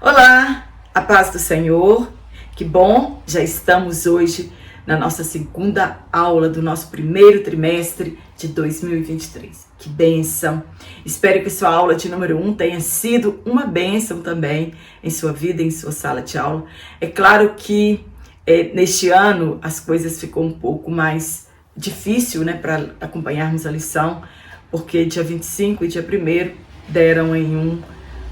Olá, a paz do Senhor, que bom, já estamos hoje na nossa segunda aula do nosso primeiro trimestre de 2023. Que bênção! Espero que sua aula de número 1 tenha sido uma bênção também em sua vida, em sua sala de aula. É claro que neste ano as coisas ficam um pouco mais difícil, para acompanharmos a lição, porque dia 25 e dia 1º deram em um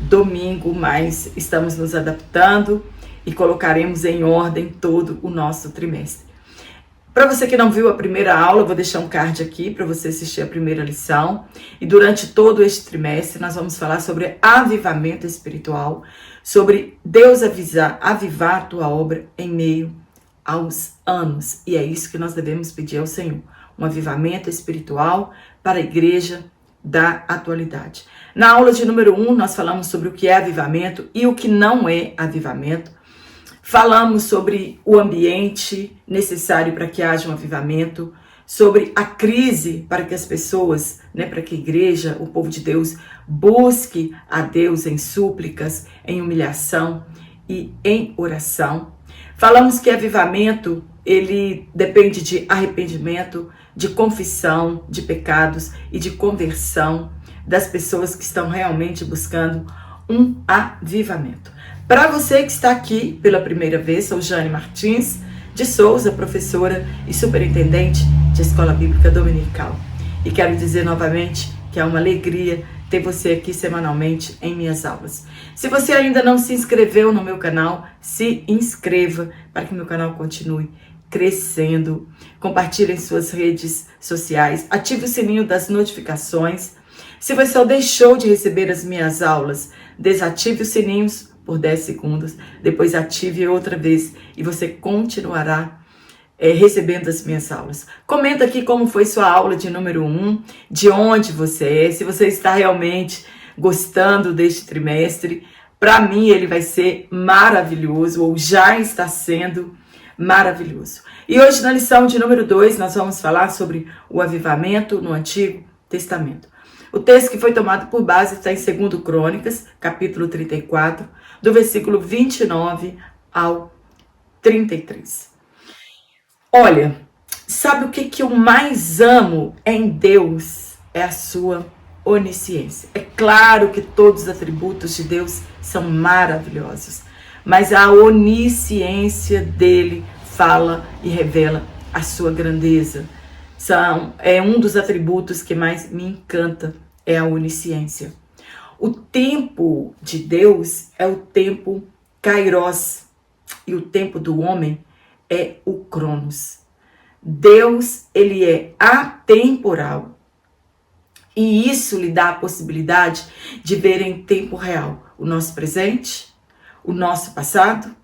domingo, mas estamos nos adaptando e colocaremos em ordem todo o nosso trimestre. Para você que não viu a primeira aula, eu vou deixar um card aqui para você assistir a primeira lição. E durante todo este trimestre nós vamos falar sobre avivamento espiritual, sobre Deus avivar a tua obra em meio aos anos. E é isso que nós devemos pedir ao Senhor, um avivamento espiritual para a igreja da atualidade. Na aula de número 1, nós falamos sobre o que é avivamento e o que não é avivamento. Falamos sobre o ambiente necessário para que haja um avivamento, sobre a crise para que as pessoas, para que a igreja, o povo de Deus, busque a Deus em súplicas, em humilhação e em oração. Falamos que avivamento, ele depende de arrependimento, de confissão de pecados e de conversão das pessoas que estão realmente buscando um avivamento. Para você que está aqui pela primeira vez, sou Jane Martins de Souza, professora e superintendente de Escola Bíblica Dominical. E quero dizer novamente que é uma alegria ter você aqui semanalmente em minhas aulas. Se você ainda não se inscreveu no meu canal, se inscreva para que meu canal continue crescendo. Compartilhe em suas redes sociais, ative o sininho das notificações. Se você só deixou de receber as minhas aulas, desative os sininhos por 10 segundos, depois ative outra vez e você continuará recebendo as minhas aulas. Comenta aqui como foi sua aula de número 1, de onde você é, se você está realmente gostando deste trimestre. Para mim ele vai ser maravilhoso, ou já está sendo maravilhoso. E hoje na lição de número 2 nós vamos falar sobre o avivamento no Antigo Testamento. O texto que foi tomado por base está em 2 Crônicas, capítulo 34, do versículo 29 ao 33. Olha, sabe o que eu mais amo em Deus? É a sua onisciência. É claro que todos os atributos de Deus são maravilhosos, mas a onisciência dele fala e revela a sua grandeza. É um dos atributos que mais me encanta, é a onisciência. O tempo de Deus é o tempo kairos e o tempo do homem é o cronos. Deus, ele é atemporal e isso lhe dá a possibilidade de ver em tempo real o nosso presente, o nosso passado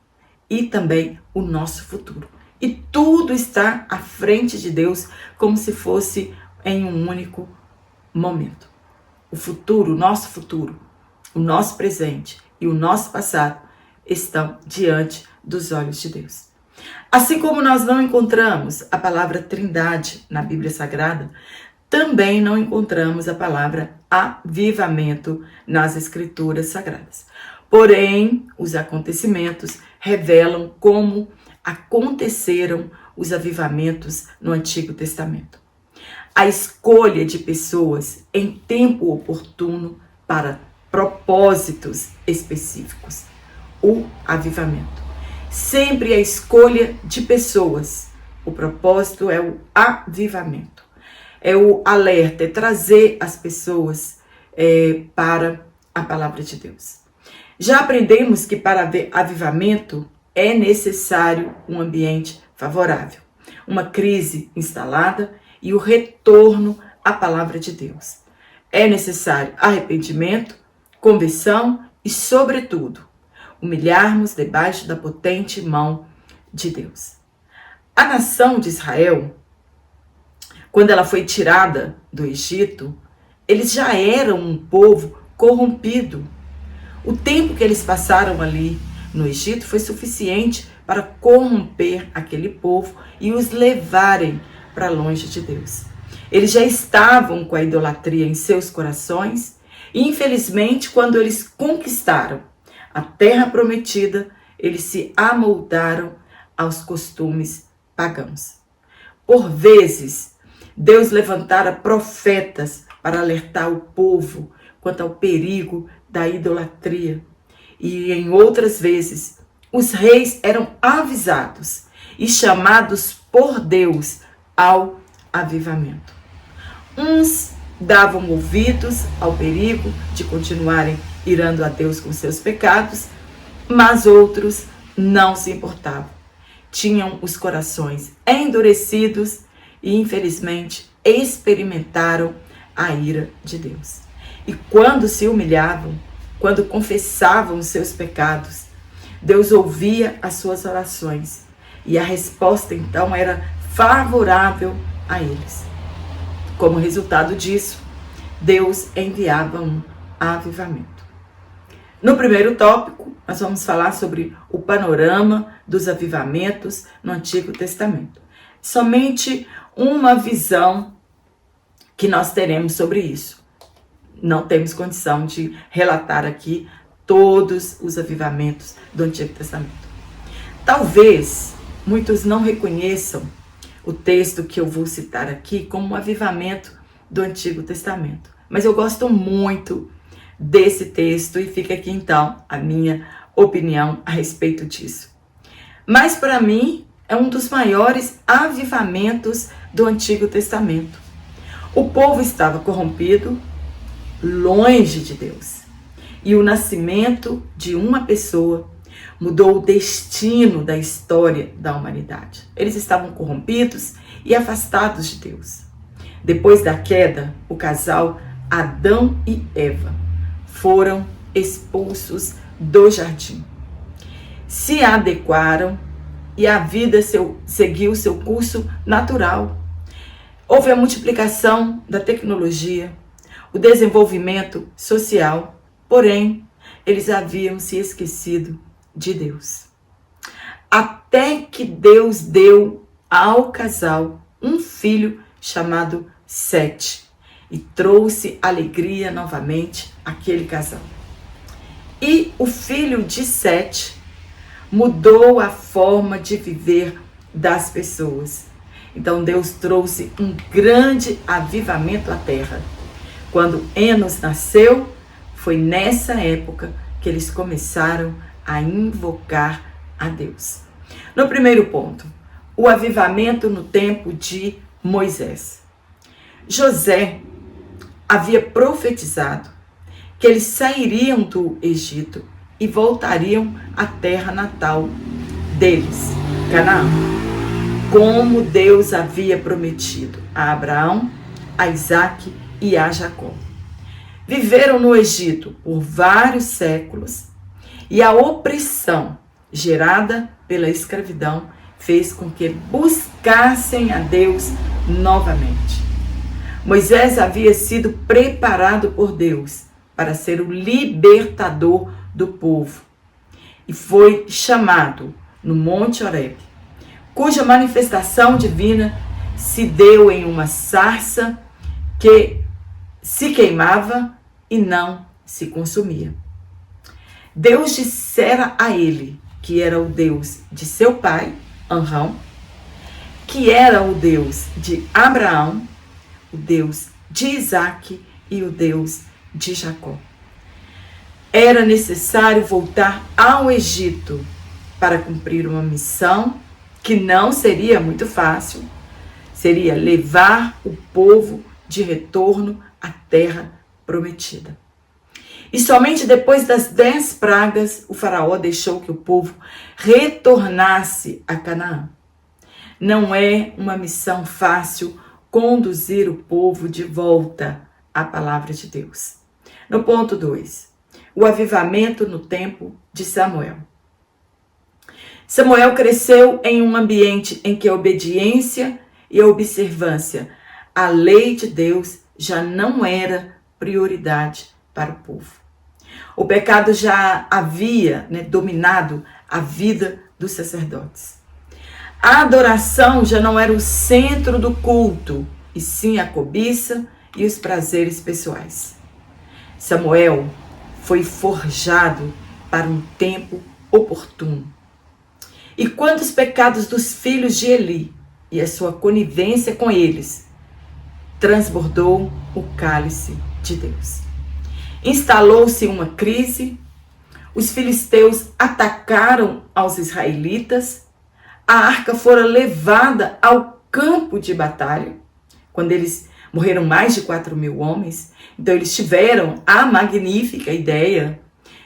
e também o nosso futuro. E tudo está à frente de Deus como se fosse em um único momento. O futuro, o nosso presente e o nosso passado estão diante dos olhos de Deus. Assim como nós não encontramos a palavra Trindade na Bíblia Sagrada, também não encontramos a palavra avivamento nas Escrituras Sagradas. Porém, os acontecimentos revelam como aconteceram os avivamentos no Antigo Testamento. A escolha de pessoas em tempo oportuno para propósitos específicos. O avivamento. Sempre a escolha de pessoas. O propósito é o avivamento. É o alerta, é trazer as pessoas para a palavra de Deus. Já aprendemos que para avivamento é necessário um ambiente favorável, uma crise instalada e o retorno à palavra de Deus. É necessário arrependimento, conversão e, sobretudo, humilharmos debaixo da potente mão de Deus. A nação de Israel, quando ela foi tirada do Egito, eles já eram um povo corrompido. O tempo que eles passaram ali no Egito foi suficiente para corromper aquele povo e os levarem para longe de Deus. Eles já estavam com a idolatria em seus corações e, infelizmente, quando eles conquistaram a terra prometida, eles se amoldaram aos costumes pagãos. Por vezes, Deus levantara profetas para alertar o povo quanto ao perigo da idolatria. E em outras vezes, os reis eram avisados e chamados por Deus ao avivamento. Uns davam ouvidos ao perigo de continuarem irando a Deus com seus pecados, mas outros não se importavam. Tinham os corações endurecidos e, infelizmente, experimentaram a ira de Deus. E quando se humilhavam, quando confessavam os seus pecados, Deus ouvia as suas orações e a resposta então era favorável a eles. Como resultado disso, Deus enviava um avivamento. No primeiro tópico, nós vamos falar sobre o panorama dos avivamentos no Antigo Testamento. Somente uma visão que nós teremos sobre isso. Não temos condição de relatar aqui todos os avivamentos do Antigo Testamento. Talvez muitos não reconheçam o texto que eu vou citar aqui como um avivamento do Antigo Testamento. Mas eu gosto muito desse texto e fica aqui então a minha opinião a respeito disso. Mas para mim é um dos maiores avivamentos do Antigo Testamento. O povo estava corrompido, longe de Deus. E o nascimento de uma pessoa mudou o destino da história da humanidade. Eles estavam corrompidos e afastados de Deus. Depois da queda, o casal Adão e Eva foram expulsos do jardim. Se adequaram e a vida seguiu seu curso natural. Houve a multiplicação da tecnologia, o desenvolvimento social, porém, eles haviam se esquecido de Deus. Até que Deus deu ao casal um filho chamado Sete e trouxe alegria novamente àquele casal. E o filho de Sete mudou a forma de viver das pessoas. Então Deus trouxe um grande avivamento à terra. Quando Enos nasceu, foi nessa época que eles começaram a invocar a Deus. No primeiro ponto, o avivamento no tempo de Moisés. José havia profetizado que eles sairiam do Egito e voltariam à terra natal deles, Canaã, como Deus havia prometido a Abraão, a Isaque e a Jacó. Viveram no Egito por vários séculos e a opressão gerada pela escravidão fez com que buscassem a Deus novamente. Moisés havia sido preparado por Deus para ser o libertador do povo e foi chamado no Monte Horebe, cuja manifestação divina se deu em uma sarça que se queimava e não se consumia. Deus dissera a ele que era o Deus de seu pai, Amrão, que era o Deus de Abraão, o Deus de Isaque e o Deus de Jacó. Era necessário voltar ao Egito para cumprir uma missão que não seria muito fácil, seria levar o povo de retorno à terra prometida. E somente depois das 10 pragas, o faraó deixou que o povo retornasse a Canaã. Não é uma missão fácil conduzir o povo de volta à palavra de Deus. No ponto 2, o avivamento no tempo de Samuel. Samuel cresceu em um ambiente em que a obediência e a observância à lei de Deus já não era prioridade para o povo. O pecado já havia dominado a vida dos sacerdotes. A adoração já não era o centro do culto, e sim a cobiça e os prazeres pessoais. Samuel foi forjado para um tempo oportuno. E quando os pecados dos filhos de Eli e a sua conivência com eles transbordou o cálice de Deus. Instalou-se uma crise, os filisteus atacaram aos israelitas, a arca fora levada ao campo de batalha, quando eles morreram mais de 4.000 homens, então eles tiveram a magnífica ideia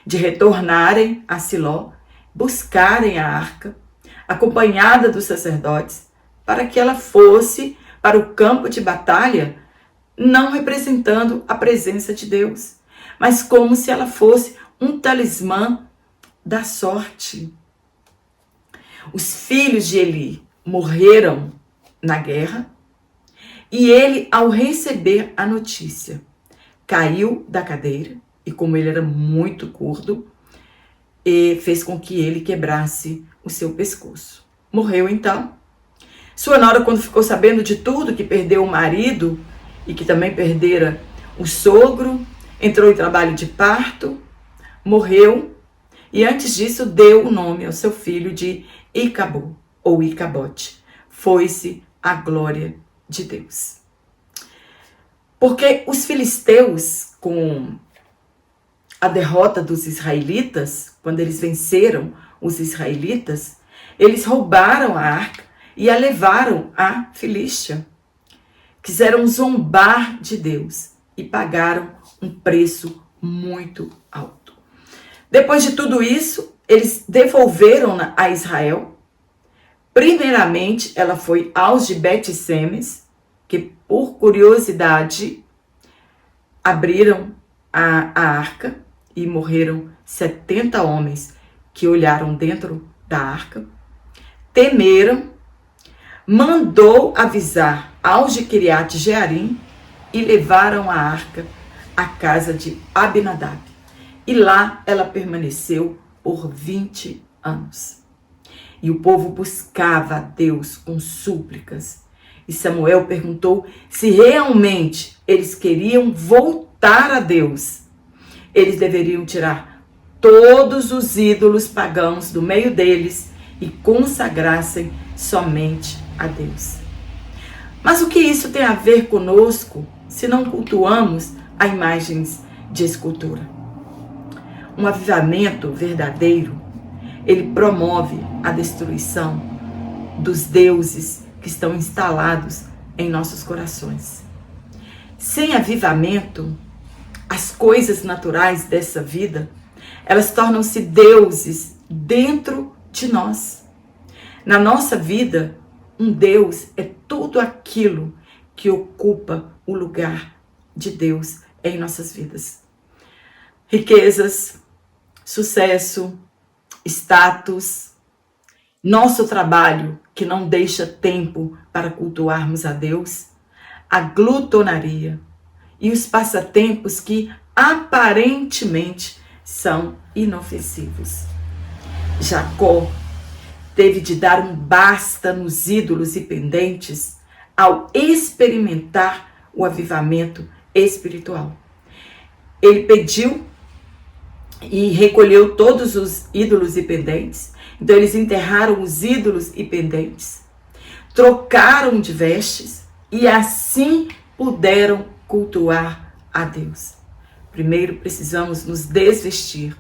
de retornarem a Siló, buscarem a arca, acompanhada dos sacerdotes, para que ela fosse para o campo de batalha, não representando a presença de Deus, mas como se ela fosse um talismã da sorte. Os filhos de Eli morreram na guerra e ele, ao receber a notícia, caiu da cadeira e, como ele era muito curto, fez com que ele quebrasse o seu pescoço. Morreu então. Sua nora, quando ficou sabendo de tudo, que perdeu o marido e que também perdera o sogro, entrou em trabalho de parto, morreu e antes disso deu o nome ao seu filho de Icabod ou Icabote. Foi-se a glória de Deus. Porque os filisteus, com a derrota dos israelitas, quando eles venceram os israelitas, eles roubaram a arca e a levaram à Filístia. Quiseram zombar de Deus e pagaram um preço muito alto. Depois de tudo isso, eles devolveram-na a Israel. Primeiramente, ela foi aos de Bet-Semes, que por curiosidade abriram a arca e morreram 70 homens que olharam dentro da arca. Temeram, mandou avisar aos de Kiriat Jearim e levaram a arca à casa de Abinadab. E lá ela permaneceu por 20 anos. E o povo buscava a Deus com súplicas. E Samuel perguntou se realmente eles queriam voltar a Deus. Eles deveriam tirar todos os ídolos pagãos do meio deles e consagrassem somente a Deus. Mas o que isso tem a ver conosco se não cultuamos a imagens de escultura? Um avivamento verdadeiro, ele promove a destruição dos deuses que estão instalados em nossos corações. Sem avivamento, as coisas naturais dessa vida, elas tornam-se deuses dentro de nós. Na nossa vida, um Deus é tudo aquilo que ocupa o lugar de Deus em nossas vidas. Riquezas, sucesso, status, nosso trabalho que não deixa tempo para cultuarmos a Deus, a glutonaria e os passatempos que aparentemente são inofensivos. Jacó teve de dar um basta nos ídolos e pendentes ao experimentar o avivamento espiritual. Ele pediu e recolheu todos os ídolos e pendentes. Então eles enterraram os ídolos e pendentes, trocaram de vestes e assim puderam cultuar a Deus. Primeiro precisamos nos desvestir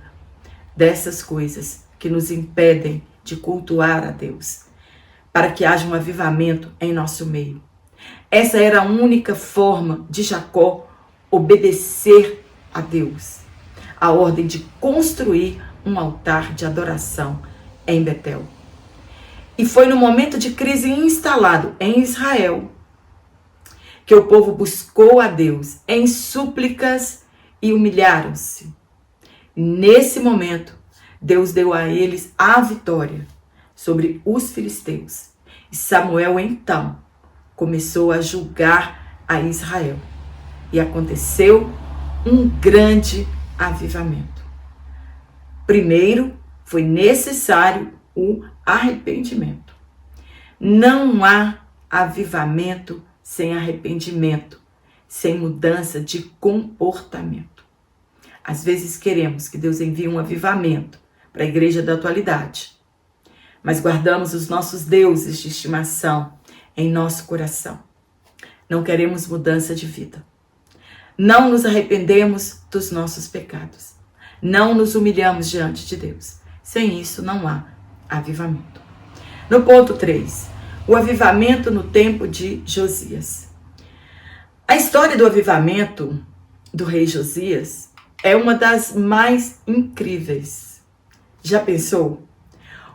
dessas coisas que nos impedem de cultuar a Deus, para que haja um avivamento em nosso meio. Essa era a única forma de Jacó obedecer a Deus, a ordem de construir um altar de adoração em Betel. E foi no momento de crise instalado em Israel que o povo buscou a Deus em súplicas e humilharam-se. Nesse momento, Deus deu a eles a vitória sobre os filisteus. E Samuel, então, começou a julgar a Israel. E aconteceu um grande avivamento. Primeiro, foi necessário o arrependimento. Não há avivamento sem arrependimento, sem mudança de comportamento. Às vezes queremos que Deus envie um avivamento para a igreja da atualidade, mas guardamos os nossos deuses de estimação em nosso coração. Não queremos mudança de vida. Não nos arrependemos dos nossos pecados. Não nos humilhamos diante de Deus. Sem isso não há avivamento. No ponto 3, o avivamento no tempo de Josias. A história do avivamento do rei Josias é uma das mais incríveis. Já pensou?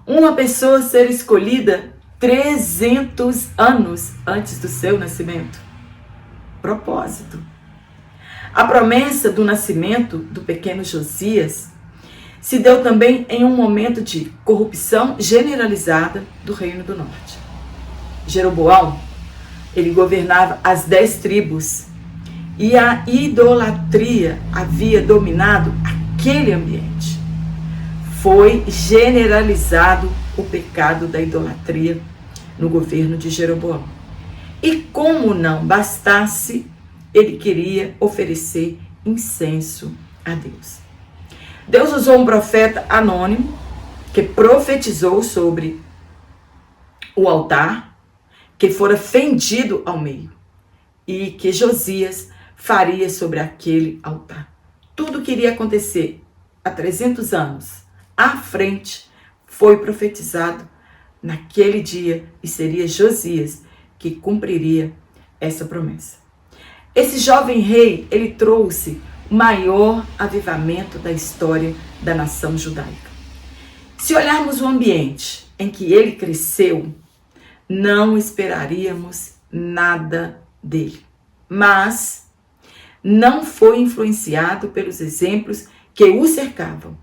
Uma pessoa ser escolhida 300 anos antes do seu nascimento. Propósito. A promessa do nascimento do pequeno Josias se deu também em um momento de corrupção generalizada do Reino do Norte. Jeroboão, ele governava as 10 tribos e a idolatria havia dominado aquele ambiente. Foi generalizado o pecado da idolatria no governo de Jeroboão. E como não bastasse, ele queria oferecer incenso a Deus. Deus usou um profeta anônimo que profetizou sobre o altar que fora fendido ao meio e que Josias faria sobre aquele altar. Tudo que iria acontecer há 300 anos à frente foi profetizado naquele dia e seria Josias que cumpriria essa promessa. Esse jovem rei, ele trouxe o maior avivamento da história da nação judaica. Se olharmos o ambiente em que ele cresceu, não esperaríamos nada dele. Mas não foi influenciado pelos exemplos que o cercavam.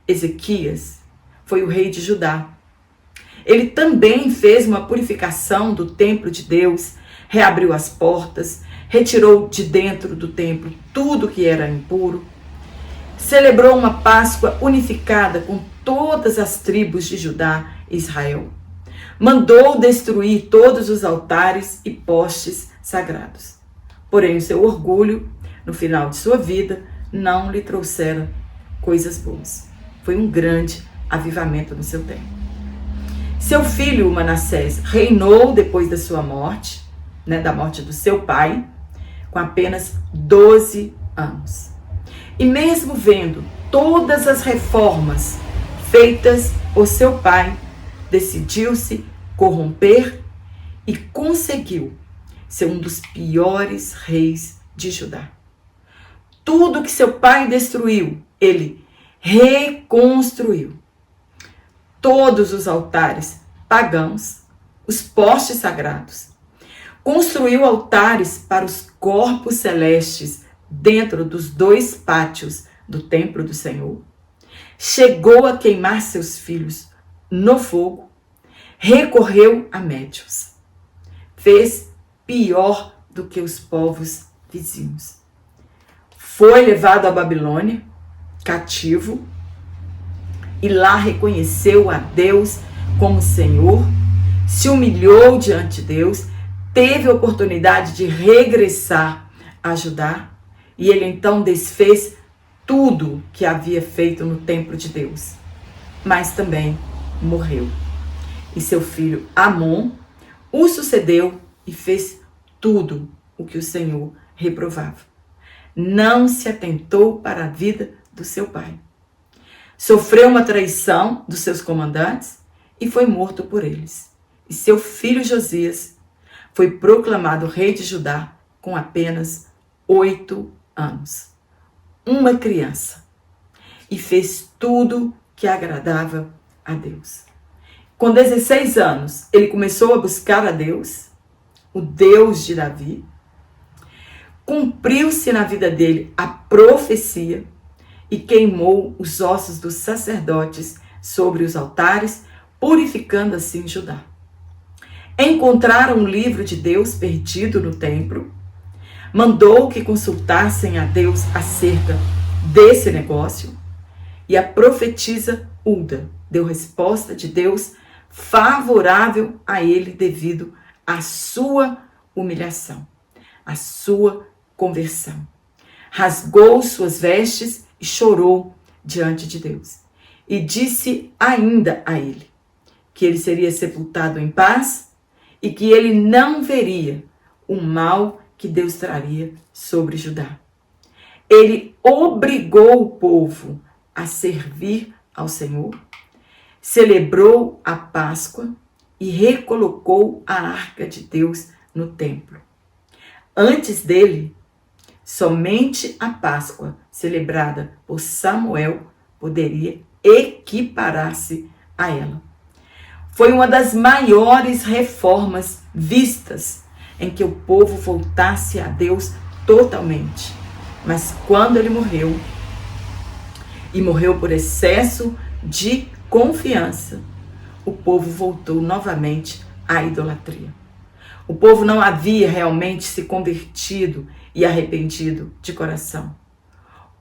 Ezequias foi o rei de Judá. Ele também fez uma purificação do templo de Deus, reabriu as portas, retirou de dentro do templo tudo que era impuro, celebrou uma Páscoa unificada com todas as tribos de Judá e Israel, mandou destruir todos os altares e postes sagrados. Porém, o seu orgulho, no final de sua vida, não lhe trouxeram coisas boas. Foi um grande avivamento no seu tempo. Seu filho Manassés reinou depois da sua morte, da morte do seu pai, com apenas 12 anos. E mesmo vendo todas as reformas feitas por seu pai, decidiu-se corromper e conseguiu ser um dos piores reis de Judá. Tudo que seu pai destruiu, ele reconstruiu. Todos os altares pagãos, os postes sagrados. Construiu altares para os corpos celestes dentro dos 2 pátios do templo do Senhor. Chegou a queimar seus filhos no fogo. Recorreu a médiuns. Fez pior do que os povos vizinhos. Foi levado à Babilônia, cativo, e lá reconheceu a Deus como Senhor, se humilhou diante de Deus, teve a oportunidade de regressar a Judá, e ele então desfez tudo que havia feito no templo de Deus, mas também morreu. E seu filho Amon o sucedeu e fez tudo o que o Senhor reprovava. Não se atentou para a vida do seu pai. Sofreu uma traição dos seus comandantes e foi morto por eles. E seu filho Josias foi proclamado rei de Judá com apenas 8 anos. Uma criança. E fez tudo que agradava a Deus. Com 16 anos, ele começou a buscar a Deus, o Deus de Davi. Cumpriu-se na vida dele a profecia e queimou os ossos dos sacerdotes sobre os altares, purificando assim Judá. Encontraram um livro de Deus perdido no templo, mandou que consultassem a Deus acerca desse negócio, e a profetisa Hulda deu resposta de Deus favorável a ele devido à sua humilhação, à sua conversão. rasgou suas vestes e chorou diante de Deus. E disse ainda a ele que ele seria sepultado em paz e que ele não veria o mal que Deus traria sobre Judá. Ele obrigou o povo a servir ao Senhor, celebrou a Páscoa e recolocou a arca de Deus no templo. Antes dele, somente a Páscoa, celebrada por Samuel, poderia equiparar-se a ela. Foi uma das maiores reformas vistas em que o povo voltasse a Deus totalmente. Mas quando ele morreu, e morreu por excesso de confiança, o povo voltou novamente à idolatria. O povo não havia realmente se convertido e arrependido de coração.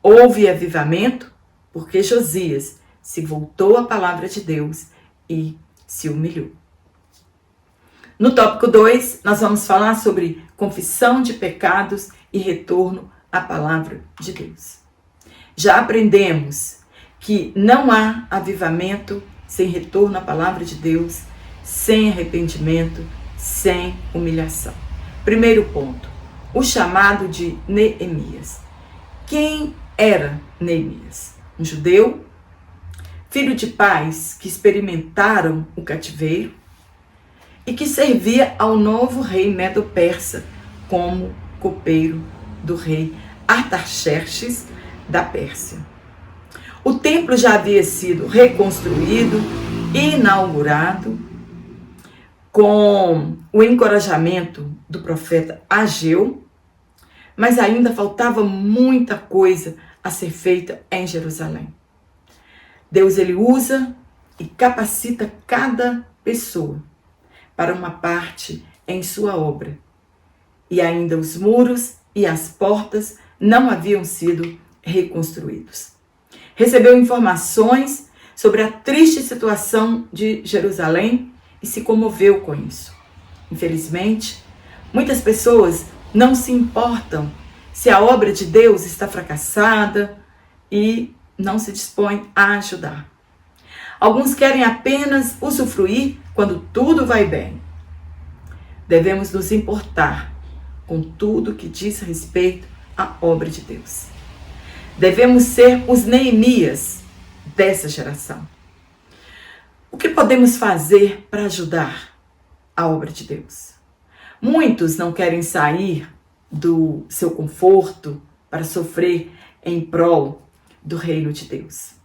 Houve avivamento porque Josias se voltou à palavra de Deus e se humilhou. No tópico 2, nós vamos falar sobre confissão de pecados e retorno à palavra de Deus. Já aprendemos que não há avivamento sem retorno à palavra de Deus, sem arrependimento, sem humilhação. Primeiro ponto, o chamado de Neemias. Quem era Neemias? Um judeu, filho de pais que experimentaram o cativeiro e que servia ao novo rei Medo-Persa como copeiro do rei Artaxerxes da Pérsia. O templo já havia sido reconstruído e inaugurado com o encorajamento do profeta Ageu, mas ainda faltava muita coisa a ser feita em Jerusalém. Deus ele usa e capacita cada pessoa para uma parte em sua obra. E ainda os muros e as portas não haviam sido reconstruídos. Recebeu informações sobre a triste situação de Jerusalém e se comoveu com isso. Infelizmente, muitas pessoas não se importam se a obra de Deus está fracassada e não se dispõem a ajudar. Alguns querem apenas usufruir quando tudo vai bem. Devemos nos importar com tudo que diz respeito à obra de Deus. Devemos ser os Neemias dessa geração. O que podemos fazer para ajudar a obra de Deus? Muitos não querem sair do seu conforto para sofrer em prol do reino de Deus.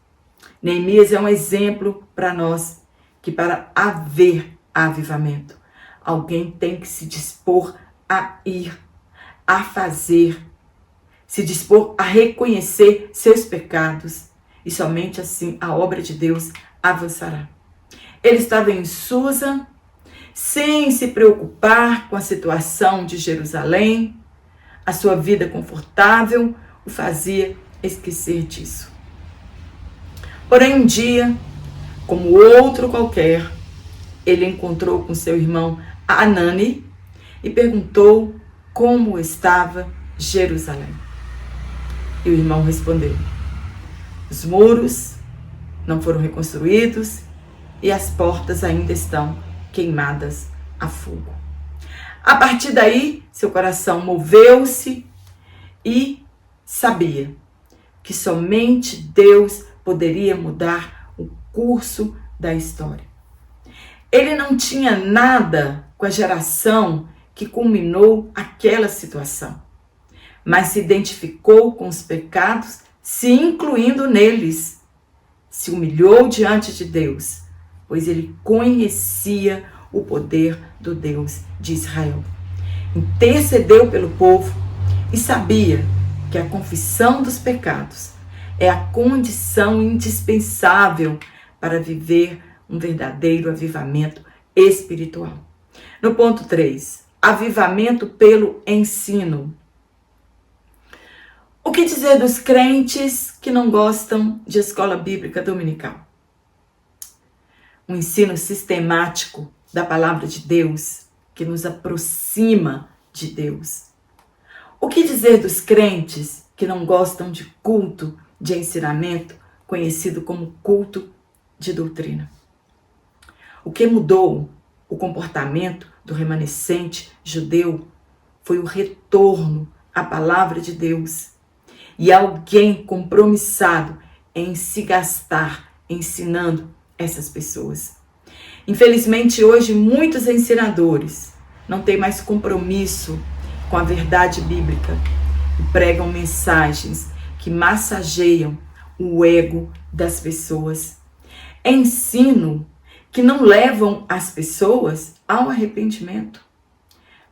Neemias é um exemplo para nós que para haver avivamento, alguém tem que se dispor a ir, a fazer, se dispor a reconhecer seus pecados e somente assim a obra de Deus avançará. Ele estava em Susa, sem se preocupar com a situação de Jerusalém, a sua vida confortável o fazia esquecer disso. Porém, um dia, como outro qualquer, ele encontrou com seu irmão Anani e perguntou como estava Jerusalém. E o irmão respondeu: os muros não foram reconstruídos e as portas ainda estão queimadas a fogo. A partir daí, seu coração moveu-se e sabia que somente Deus poderia mudar o curso da história. Ele não tinha nada com a geração que culminou aquela situação, mas se identificou com os pecados, se incluindo neles. Se humilhou diante de Deus, pois ele conhecia o poder do Deus de Israel. Intercedeu pelo povo e sabia que a confissão dos pecados é a condição indispensável para viver um verdadeiro avivamento espiritual. No ponto 3, avivamento pelo ensino. O que dizer dos crentes que não gostam de escola bíblica dominical? Um ensino sistemático da palavra de Deus que nos aproxima de Deus. O que dizer dos crentes que não gostam de culto de ensinamento, conhecido como culto de doutrina. O que mudou o comportamento do remanescente judeu foi o retorno à palavra de Deus e alguém compromissado em se gastar ensinando essas pessoas. Infelizmente, hoje, muitos ensinadores não têm mais compromisso com a verdade bíblica e pregam mensagens que massageiam o ego das pessoas. Ensino que não levam as pessoas ao arrependimento.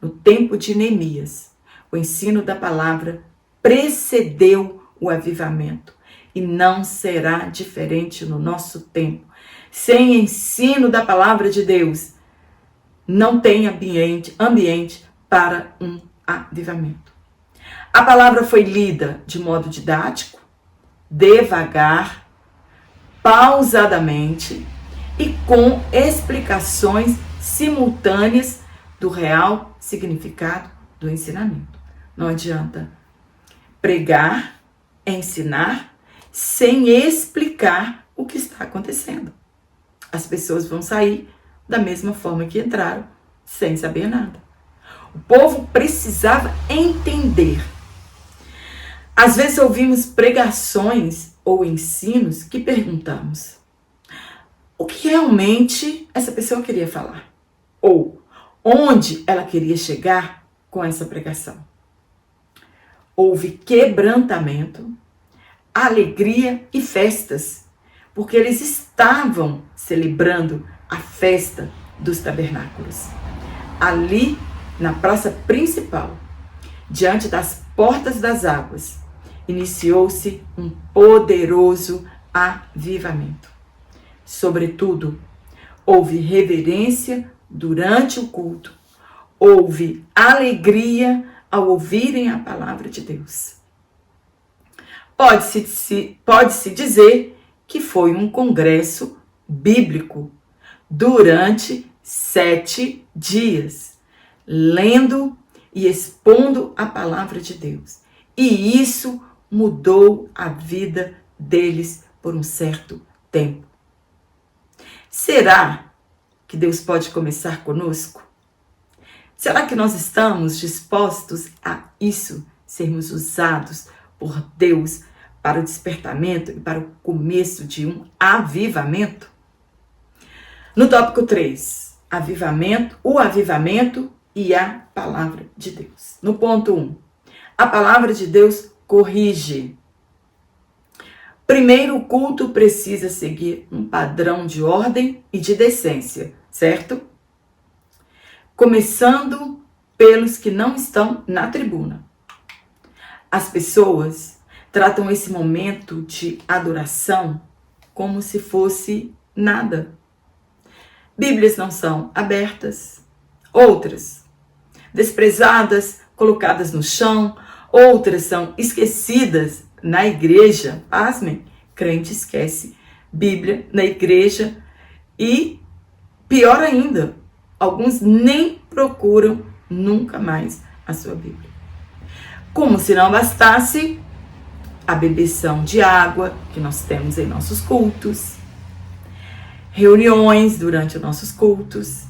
No tempo de Neemias, o ensino da palavra precedeu o avivamento e não será diferente no nosso tempo. Sem ensino da palavra de Deus, não tem ambiente para um avivamento. A palavra foi lida de modo didático, devagar, pausadamente e com explicações simultâneas do real significado do ensinamento. Não adianta pregar, ensinar, sem explicar o que está acontecendo. As pessoas vão sair da mesma forma que entraram, sem saber nada. O povo precisava entender. Às vezes ouvimos pregações ou ensinos que perguntamos: o que realmente essa pessoa queria falar? Ou onde ela queria chegar com essa pregação? Houve quebrantamento, alegria e festas, porque eles estavam celebrando a festa dos tabernáculos. Ali, na praça principal, diante das portas das águas, iniciou-se um poderoso avivamento. Sobretudo, houve reverência durante o culto, houve alegria ao ouvirem a palavra de Deus. Pode-se dizer que foi um congresso bíblico durante 7 dias, lendo e expondo a palavra de Deus. E isso mudou a vida deles por um certo tempo. Será que Deus pode começar conosco? Será que nós estamos dispostos a isso, sermos usados por Deus para o despertamento e para o começo de um avivamento? No tópico 3, o avivamento e a palavra de Deus. No ponto 1, a palavra de Deus corrige. Primeiro, o culto precisa seguir um padrão de ordem e de decência, certo? Começando pelos que não estão na tribuna. As pessoas tratam esse momento de adoração como se fosse nada. Bíblias não são abertas, outras desprezadas, colocadas no chão, outras são esquecidas na igreja. Pasmem, crente esquece Bíblia na igreja e, pior ainda, alguns nem procuram nunca mais a sua Bíblia. Como se não bastasse a bebeção de água que nós temos em nossos cultos, reuniões durante os nossos cultos,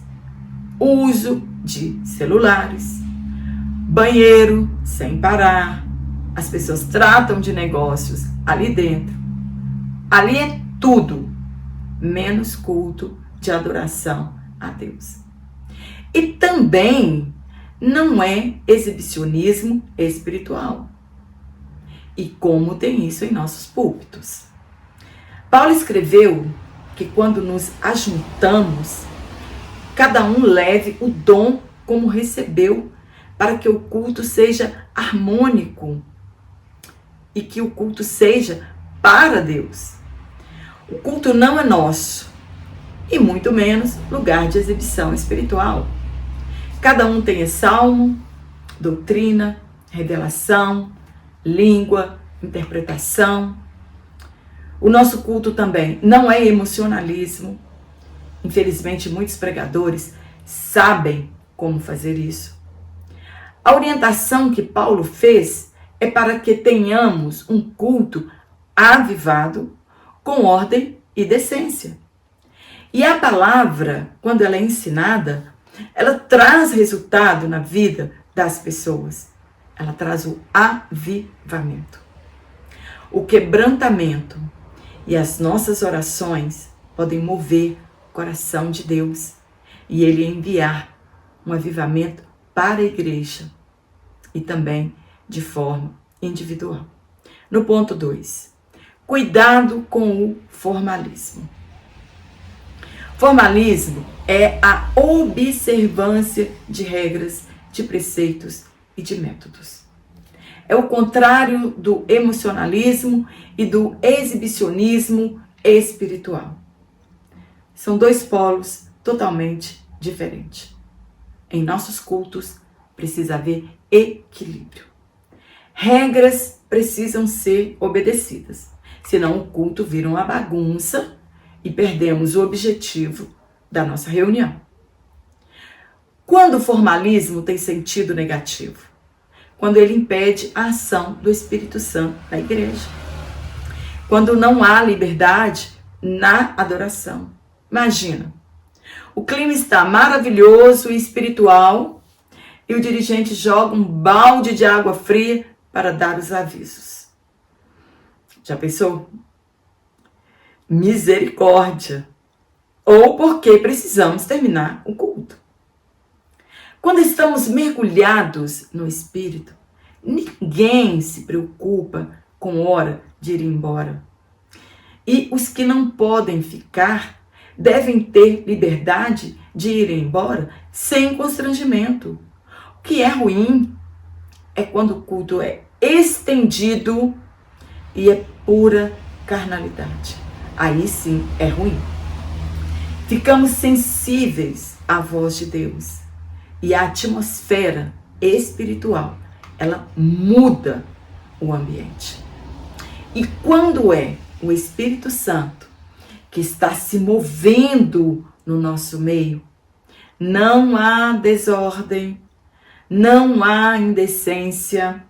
uso de celulares, banheiro sem parar. As pessoas tratam de negócios ali dentro. Ali é tudo, menos culto de adoração a Deus. E também não é exibicionismo espiritual. E como tem isso em nossos púlpitos. Paulo escreveu que quando nos ajuntamos, cada um leve o dom como recebeu, para que o culto seja harmônico e que o culto seja para Deus. O culto não é nosso e muito menos lugar de exibição espiritual. Cada um tem salmo, doutrina, revelação, língua, interpretação. O nosso culto também não é emocionalismo. Infelizmente, muitos pregadores sabem como fazer isso. A orientação que Paulo fez é para que tenhamos um culto avivado, com ordem e decência. E a palavra, quando ela é ensinada, ela traz resultado na vida das pessoas. Ela traz o avivamento. O quebrantamento e as nossas orações podem mover o coração de Deus e Ele enviar um avivamento para a igreja e também de forma individual. No ponto 2, cuidado com o formalismo. Formalismo é a observância de regras, de preceitos e de métodos. É o contrário do emocionalismo e do exibicionismo espiritual. São dois polos totalmente diferentes. Em nossos cultos precisa haver equilíbrio. Regras precisam ser obedecidas, senão o culto vira uma bagunça e perdemos o objetivo da nossa reunião. Quando o formalismo tem sentido negativo? Quando ele impede a ação do Espírito Santo na igreja. Quando não há liberdade na adoração. Imagina, o clima está maravilhoso e espiritual e o dirigente joga um balde de água fria para dar os avisos. Já pensou? Misericórdia! Ou porque precisamos terminar o culto. Quando estamos mergulhados no Espírito, ninguém se preocupa com hora de ir embora. E os que não podem ficar devem ter liberdade de ir embora sem constrangimento. O que é ruim é quando o culto é estendido e é pura carnalidade. Aí sim é ruim. Ficamos sensíveis à voz de Deus. E a atmosfera espiritual, ela muda o ambiente. E quando é o Espírito Santo que está se movendo no nosso meio, não há desordem, não há indecência,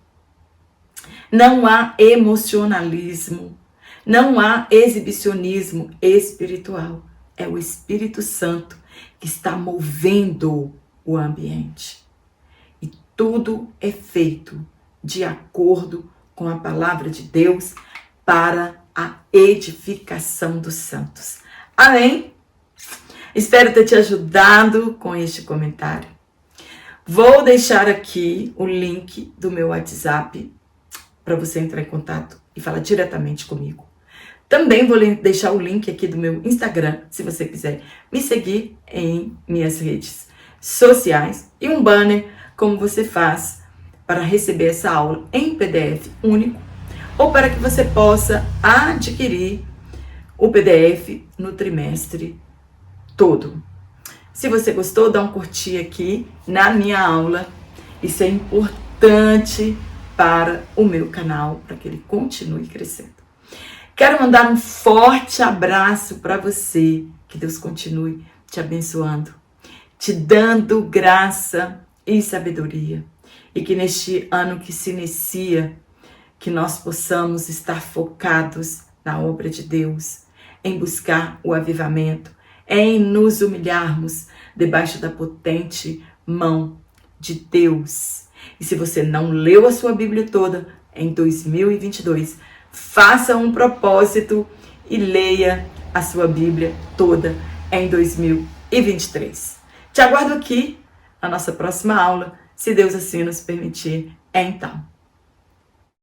não há emocionalismo, não há exibicionismo espiritual. É o Espírito Santo que está movendo o ambiente. E tudo é feito de acordo com a palavra de Deus para a edificação dos santos. Amém? Espero ter te ajudado com este comentário. Vou deixar aqui o link do meu WhatsApp para você entrar em contato e falar diretamente comigo. Também vou deixar o link aqui do meu Instagram, se você quiser me seguir em minhas redes sociais, e um banner como você faz para receber essa aula em PDF único ou para que você possa adquirir o PDF no trimestre todo. Se você gostou, dá um curtir aqui na minha aula. Isso é importante para o meu canal, para que ele continue crescendo. Quero mandar um forte abraço para você. Que Deus continue te abençoando, te dando graça e sabedoria. E que neste ano que se inicia, que nós possamos estar focados na obra de Deus, em buscar o avivamento, em nos humilharmos debaixo da potente mão de Deus. E se você não leu a sua Bíblia toda em 2022, faça um propósito e leia a sua Bíblia toda em 2023. Te aguardo aqui na nossa próxima aula, se Deus assim nos permitir. Então,